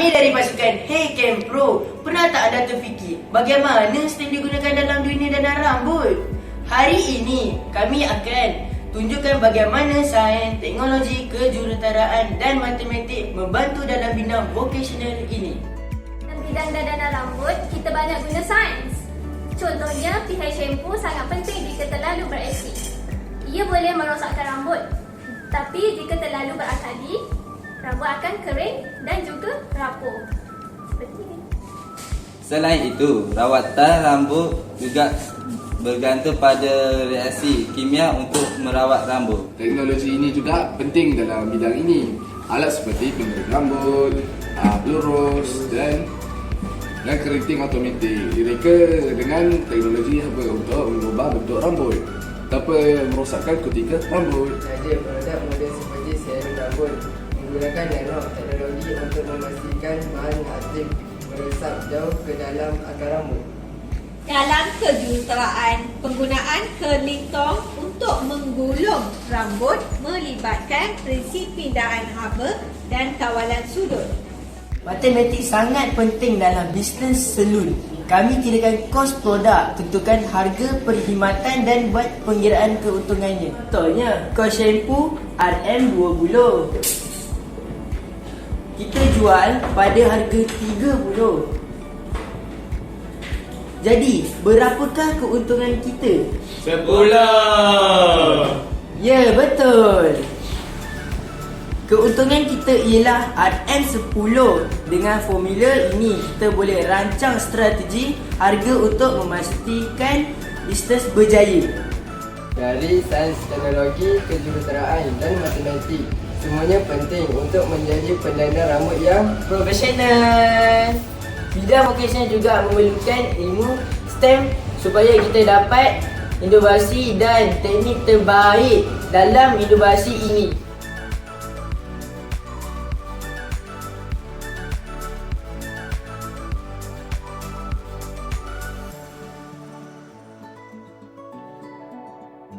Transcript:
Kami dari pasukan Hey Camp Pro. Pernah tak anda terfikir bagaimana stem digunakan dalam dunia dandan rambut? Hari ini kami akan tunjukkan bagaimana sains, teknologi, kejuruteraan dan matematik membantu dalam bidang vokasional ini. Dalam bidang dandanan rambut, kita banyak guna sains. Contohnya, pihak shampoo sangat penting jika terlalu berasid. Ia boleh merosakkan rambut. Tapi jika terlalu berakadi, rambut akan kering dan juga rapuh. Seperti ini. Selain itu, rawatan rambut juga bergantung pada reaksi kimia untuk merawat rambut. Teknologi ini juga penting dalam bidang ini. Alat seperti pengering rambut, pelurus dan keriting automatik. Direka dengan teknologi untuk mengubah bentuk rambut tanpa merosakkan kutikan rambut. Saja produk model seperti serum rambut menggunakan nanoteknologi untuk memastikan bahan aktif meresap jauh ke dalam akar rambut. Dalam kejuruteraan, penggunaan curling tong untuk menggulung rambut melibatkan prinsip pindahan haba dan kawalan sudut. Matematik sangat penting dalam bisnes salon. Kami kirakan kos produk, tentukan harga perkhidmatan dan buat pengiraan keuntungannya. Contohnya, kos shampoo RM20. Kita jual pada harga 30. Jadi, berapakah keuntungan kita? 10. Ya, betul. Keuntungan kita ialah RM10. Dengan formula ini, kita boleh rancang strategi harga untuk memastikan bisnes berjaya. Dari sains, teknologi, kejuruteraan dan matematik, semuanya penting untuk menjadi pendandan rambut yang Profesional. Bidang vokasional juga memerlukan ilmu STEM supaya kita dapat inovasi dan teknik terbaik dalam inovasi ini.